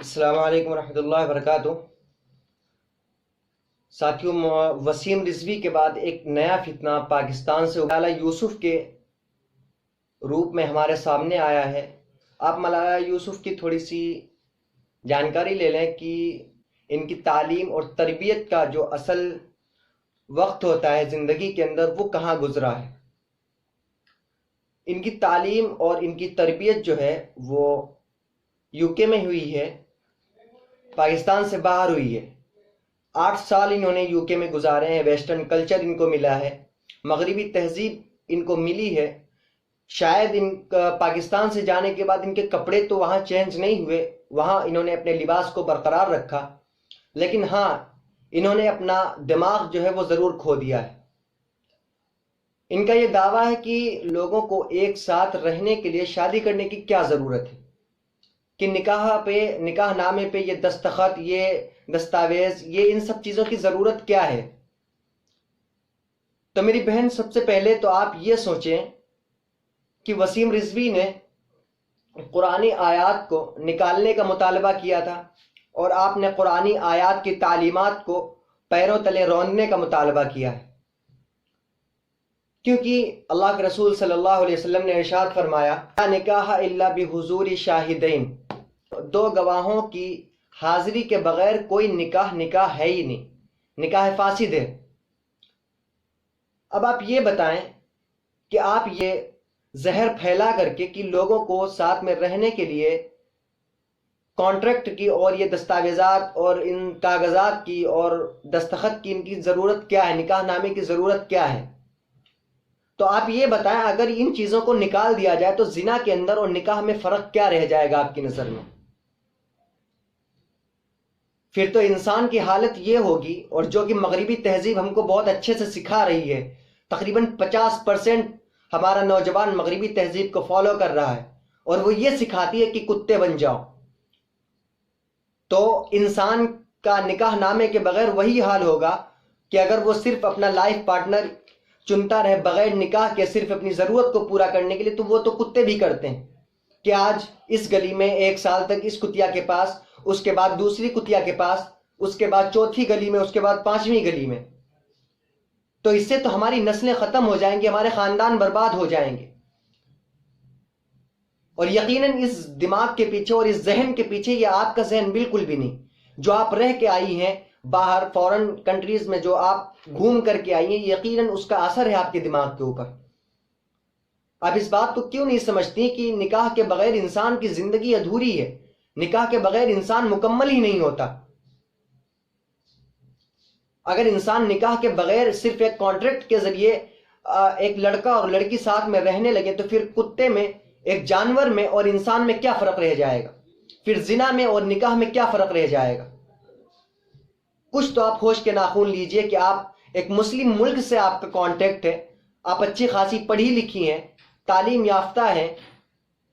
السلام علیکم ورحمۃ اللہ وبرکاتہ۔ ساتھیوں، وسیم رضوی کے بعد ایک نیا فتنہ پاکستان سے ملالہ یوسف کے روپ میں ہمارے سامنے آیا ہے۔ آپ ملالہ یوسف کی تھوڑی سی جانکاری لے لیں کہ ان کی تعلیم اور تربیت کا جو اصل وقت ہوتا ہے زندگی کے اندر وہ کہاں گزرا ہے۔ ان کی تعلیم اور ان کی تربیت جو ہے وہ یو کے میں ہوئی ہے، پاکستان سے باہر ہوئی ہے۔ 8 سال انہوں نے یو کے میں گزارے ہیں، ویسٹرن کلچر ان کو ملا ہے، مغربی تہذیب ان کو ملی ہے۔ شاید ان پاکستان سے جانے کے بعد ان کے کپڑے تو وہاں چینج نہیں ہوئے، وہاں انہوں نے اپنے لباس کو برقرار رکھا، لیکن ہاں انہوں نے اپنا دماغ جو ہے وہ ضرور کھو دیا ہے۔ ان کا یہ دعویٰ ہے کہ لوگوں کو ایک ساتھ رہنے کے لیے شادی کرنے کی کیا ضرورت ہے، کہ نکاح نامے پہ یہ دستخط، یہ دستاویز، یہ ان سب چیزوں کی ضرورت کیا ہے۔ تو میری بہن، سب سے پہلے تو آپ یہ سوچیں کہ وسیم رضوی نے قرآنی آیات کو نکالنے کا مطالبہ کیا تھا اور آپ نے قرآنی آیات کی تعلیمات کو پیروں تلے روننے کا مطالبہ کیا ہے، کیونکہ اللہ کے رسول صلی اللہ علیہ وسلم نے ارشاد فرمایا، لا نکاح الا بحضور شاہدین، 2 گواہوں کی حاضری کے بغیر کوئی نکاح ہے ہی نہیں، نکاح فاسد ہے۔ اب آپ یہ بتائیں کہ آپ یہ زہر پھیلا کر کے کہ لوگوں کو ساتھ میں رہنے کے لیے کانٹریکٹ کی اور یہ دستاویزات اور ان کاغذات کی اور دستخط کی ان کی ضرورت کیا ہے، نکاح نامے کی ضرورت کیا ہے۔ تو آپ یہ بتائیں اگر ان چیزوں کو نکال دیا جائے تو زنا کے اندر اور نکاح میں فرق کیا رہ جائے گا آپ کی نظر میں؟ پھر تو انسان کی حالت یہ ہوگی، اور جو کہ مغربی تہذیب ہم کو بہت اچھے سے سکھا رہی ہے، تقریباً 50% ہمارا نوجوان مغربی تہذیب کو فالو کر رہا ہے، اور وہ یہ سکھاتی ہے کہ کتے بن جاؤ۔ تو انسان کا نکاح نامے کے بغیر وہی حال ہوگا کہ اگر وہ صرف اپنا لائف پارٹنر چنتا رہے بغیر نکاح کے صرف اپنی ضرورت کو پورا کرنے کے لیے، تو وہ تو کتے بھی کرتے ہیں کہ آج اس گلی میں 1 سال تک اس کتیا کے پاس، اس کے بعد دوسری کتیا کے پاس، اس کے بعد چوتھی گلی میں، اس کے بعد 5ویں گلی میں۔ تو اس سے تو ہماری نسلیں ختم ہو جائیں گی، ہمارے خاندان برباد ہو جائیں گے۔ اور یقیناً اس دماغ کے پیچھے اور اس ذہن کے پیچھے یہ آپ کا ذہن بالکل بھی نہیں، جو آپ رہ کے آئی ہیں باہر فورن کنٹریز میں، جو آپ گھوم کر کے آئی ہیں، یقیناً اس کا اثر ہے آپ کے دماغ کے اوپر۔ آپ اس بات کو کیوں نہیں سمجھتی کہ نکاح کے بغیر انسان کی زندگی ادھوری ہے، نکاح کے بغیر انسان مکمل ہی نہیں ہوتا۔ اگر انسان نکاح کے بغیر صرف ایک کانٹریکٹ کے ذریعے ایک لڑکا اور لڑکی ساتھ میں رہنے لگے تو پھر کتے میں، ایک جانور میں اور انسان میں کیا فرق رہ جائے گا؟ پھر زنا میں اور نکاح میں کیا فرق رہ جائے گا؟ کچھ تو آپ ہوش کے ناخن لیجئے کہ آپ ایک مسلم ملک سے آپ کا کانٹیکٹ ہے، آپ اچھی خاصی پڑھی لکھی ہیں، تعلیم یافتہ ہیں،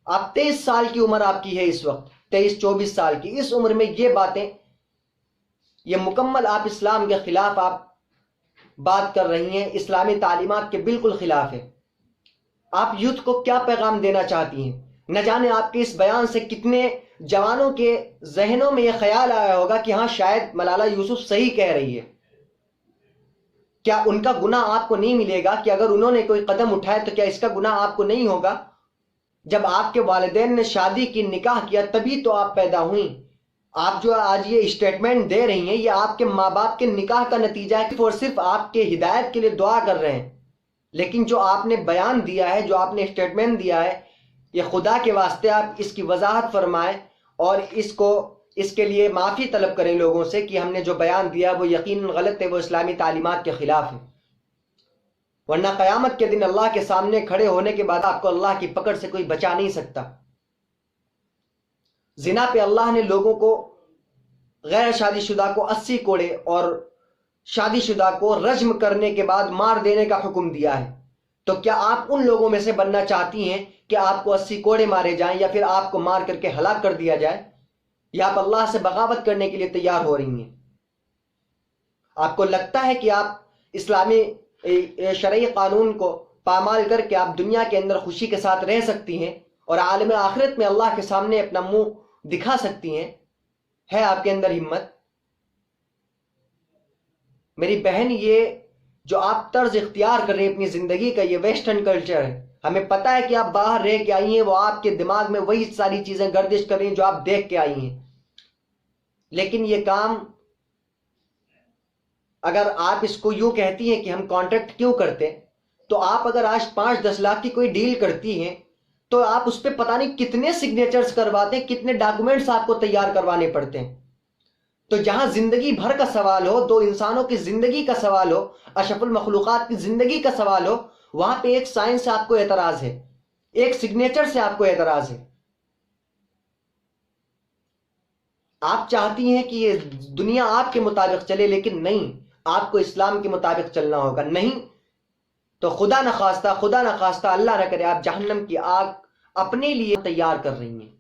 آپ 23 سال کی عمر آپ کی ہے اس وقت، 23-24 سال کی اس عمر میں یہ باتیں، یہ مکمل آپ اسلام کے خلاف آپ بات کر رہی ہیں، اسلامی تعلیمات کے بالکل خلاف ہے۔ آپ یوتھ کو کیا پیغام دینا چاہتی ہیں؟ نہ جانے آپ کے اس بیان سے کتنے جوانوں کے ذہنوں میں یہ خیال آیا ہوگا کہ ہاں شاید ملالہ یوسف صحیح کہہ رہی ہے۔ کیا ان کا گناہ آپ کو نہیں ملے گا کہ اگر انہوں نے کوئی قدم اٹھائے تو کیا اس کا گناہ آپ کو نہیں ہوگا؟ جب آپ کے والدین نے شادی کی، نکاح کیا، تبھی تو آپ پیدا ہوئیں۔ آپ جو آج یہ اسٹیٹمنٹ دے رہی ہیں یہ آپ کے ماں باپ کے نکاح کا نتیجہ ہے، اور صرف آپ کے ہدایت کے لیے دعا کر رہے ہیں۔ لیکن جو آپ نے بیان دیا ہے، جو آپ نے اسٹیٹمنٹ دیا ہے، یہ خدا کے واسطے آپ اس کی وضاحت فرمائیں اور اس کے لیے معافی طلب کریں لوگوں سے کہ ہم نے جو بیان دیا وہ یقیناً غلط ہے، وہ اسلامی تعلیمات کے خلاف ہے، ورنہ قیامت کے دن اللہ کے سامنے کھڑے ہونے کے بعد آپ کو اللہ کی پکڑ سے کوئی بچا نہیں سکتا۔ زنا پہ اللہ نے لوگوں کو، غیر شادی شدہ کو 80 کوڑے اور شادی شدہ کو رجم کرنے کے بعد مار دینے کا حکم دیا ہے۔ تو کیا آپ ان لوگوں میں سے بننا چاہتی ہیں کہ آپ کو 80 کوڑے مارے جائیں یا پھر آپ کو مار کر کے ہلاک کر دیا جائے، یا آپ اللہ سے بغاوت کرنے کے لیے تیار ہو رہی ہیں؟ آپ کو لگتا ہے کہ آپ اسلامی شرعی قانون کو پامال کر کے آپ دنیا کے اندر خوشی کے ساتھ رہ سکتی ہیں اور عالم آخرت میں اللہ کے سامنے اپنا منہ دکھا سکتی ہیں؟ ہے آپ کے اندر ہمت؟ میری بہن، یہ جو آپ طرز اختیار کر رہے ہیں اپنی زندگی کا، یہ ویسٹرن کلچر ہے. ہمیں پتہ ہے کہ آپ باہر رہ کے آئی ہیں، وہ آپ کے دماغ میں وہی ساری چیزیں گردش کر رہی ہیں جو آپ دیکھ کے آئی ہیں. لیکن یہ کام، اگر آپ اس کو یوں کہتی ہیں کہ ہم کانٹریکٹ کیوں کرتے ہیں، تو آپ اگر آج 5-10 لاکھ کی کوئی ڈیل کرتی ہیں تو آپ اس پہ پتہ نہیں کتنے سگنیچرز کرواتے ہیں، کتنے ڈاکومنٹس آپ کو تیار کروانے پڑتے ہیں. تو جہاں زندگی بھر کا سوال ہو، 2 انسانوں کی زندگی کا سوال ہو، اشرف المخلوقات کی زندگی کا سوال ہو، وہاں پہ ایک سائن سے آپ کو اعتراض ہے، ایک سگنیچر سے آپ کو اعتراض ہے. آپ چاہتی ہیں کہ یہ دنیا آپ کے مطابق چلے، لیکن نہیں، آپ کو اسلام کے مطابق چلنا ہوگا. نہیں تو خدا نہ خواستہ اللہ نہ کرے آپ جہنم کی آگ اپنے لیے تیار کر رہی ہیں.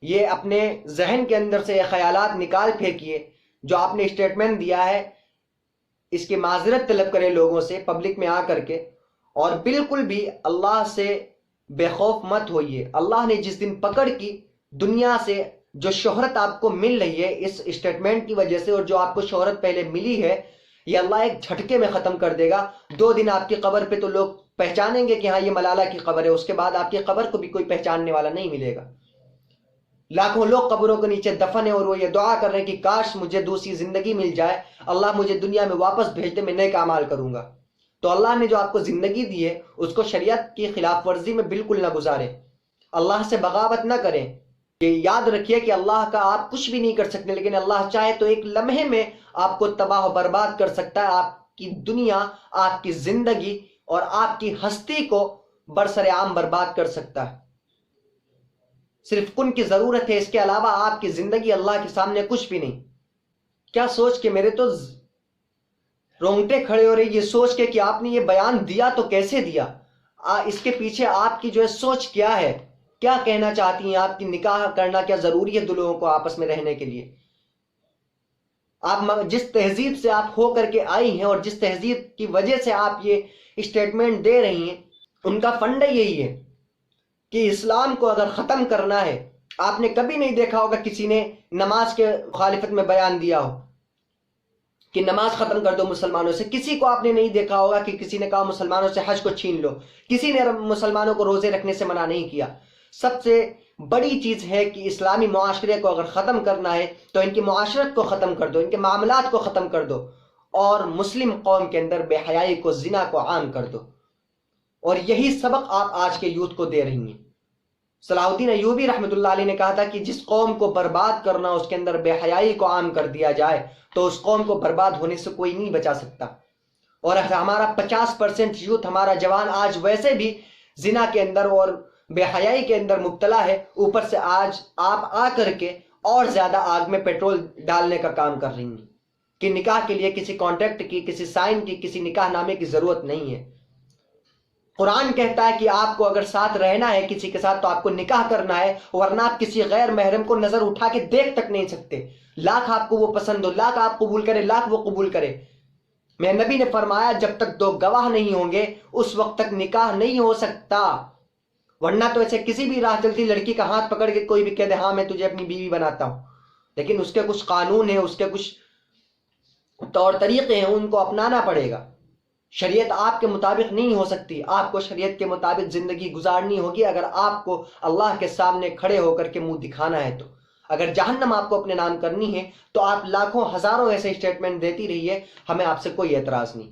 یہ اپنے ذہن کے اندر سے یہ خیالات نکال پھینکیے. جو آپ نے اسٹیٹمنٹ دیا ہے اس کی معذرت طلب کرے لوگوں سے پبلک میں آ کر کے، اور بالکل بھی اللہ سے بے خوف مت ہوئیے. اللہ نے جس دن پکڑ کی دنیا سے جو شہرت آپ کو مل رہی ہے اس اسٹیٹمنٹ کی وجہ سے، اور جو آپ کو شہرت پہلے ملی ہے، یہ اللہ ایک جھٹکے میں ختم کر دے گا. 2 دن آپ کی قبر پہ تو لوگ پہچانیں گے کہ ہاں یہ ملالہ کی قبر ہے، اس کے بعد آپ کی قبر کو بھی کوئی پہچاننے والا نہیں ملے گا. لاکھوں لوگ قبروں کے نیچے دفن ہیں اور وہ یہ دعا کر رہے ہیں کہ کاش مجھے دوسری زندگی مل جائے، اللہ مجھے دنیا میں واپس بھیج دے، میں نیک اعمال کروں گا. تو اللہ نے جو آپ کو زندگی دی ہے اس کو شریعت کی خلاف ورزی میں بالکل نہ گزاریں، اللہ سے بغاوت نہ کریں. یہ یاد رکھیے کہ اللہ کا آپ کچھ بھی نہیں کر سکتے، لیکن اللہ چاہے تو ایک لمحے میں آپ کو تباہ و برباد کر سکتا ہے. آپ کی دنیا، آپ کی زندگی اور آپ کی ہستی کو برسر عام برباد کر سکتا ہے. صرف کن کی ضرورت ہے، اس کے علاوہ آپ کی زندگی اللہ کے سامنے کچھ بھی نہیں. کیا سوچ کے میرے تو رونگٹے کھڑے ہو رہے یہ سوچ کے کہ آپ نے یہ بیان دیا تو کیسے دیا، اس کے پیچھے آپ کی جو ہے سوچ کیا ہے، کیا کہنا چاہتی ہیں آپ کی نکاح کرنا کیا ضروری ہے 2 لوگوں کو آپس میں رہنے کے لیے. آپ جس تہذیب سے آپ ہو کر کے آئی ہیں اور جس تہذیب کی وجہ سے آپ یہ اسٹیٹمنٹ دے رہی ہیں، ان کا فنڈا یہی ہے کہ اسلام کو اگر ختم کرنا ہے. آپ نے کبھی نہیں دیکھا ہوگا کسی نے نماز کے مخالفت میں بیان دیا ہو کہ نماز ختم کر دو مسلمانوں سے. کسی کو آپ نے نہیں دیکھا ہوگا کہ کسی نے کہا مسلمانوں سے حج کو چھین لو. کسی نے مسلمانوں کو روزے رکھنے سے منع نہیں کیا. سب سے بڑی چیز ہے کہ اسلامی معاشرے کو اگر ختم کرنا ہے تو ان کی معاشرت کو ختم کر دو، ان کے معاملات کو ختم کر دو، اور مسلم قوم کے اندر بے حیائی کو، زنا کو عام کر دو. اور یہی سبق آپ آج کے یوتھ کو دے رہی ہیں. صلاح الدین ایوبی رحمۃ اللہ علیہ نے کہا تھا کہ جس قوم کو برباد کرنا اس کے اندر بے حیائی کو عام کر دیا جائے تو اس قوم کو برباد ہونے سے کوئی نہیں بچا سکتا. اور ہمارا 50% یوتھ، ہمارا جوان آج ویسے بھی زنا کے اندر اور بے حیائی کے اندر مبتلا ہے، اوپر سے آج آپ آ کر کے اور زیادہ آگ میں پیٹرول ڈالنے کا کام کر رہی ہیں کہ نکاح کے لیے کسی کانٹریکٹ کی، کسی سائن کی، کسی نکاح نامے کی ضرورت نہیں ہے. قرآن کہتا ہے کہ آپ کو اگر ساتھ رہنا ہے کسی کے ساتھ تو آپ کو نکاح کرنا ہے، ورنہ آپ کسی غیر محرم کو نظر اٹھا کے دیکھ تک نہیں سکتے. لاکھ آپ کو وہ پسند ہو، لاکھ آپ قبول کرے، لاکھ وہ قبول کرے. میں نبی نے فرمایا جب تک 2 گواہ نہیں ہوں گے اس وقت تک نکاح نہیں ہو سکتا. ورنہ تو ایسے کسی بھی راہ چلتی لڑکی کا ہاتھ پکڑ کے کوئی بھی کہہ دے ہاں میں تجھے اپنی بیوی بناتا ہوں، لیکن اس کے کچھ قانون ہیں، اس کے کچھ طور طریقے ہیں، ان کو اپنانا پڑے گا. شریعت آپ کے مطابق نہیں ہو سکتی. آپ کو شریعت کے مطابق زندگی گزارنی ہوگی اگر آپ کو اللہ کے سامنے کھڑے ہو کر کے منہ دکھانا ہے. تو اگر جہنم آپ کو اپنے نام کرنی ہے تو آپ لاکھوں ہزاروں ایسے اسٹیٹمنٹ دیتی رہیے، ہمیں آپ سے کوئی اعتراض نہیں.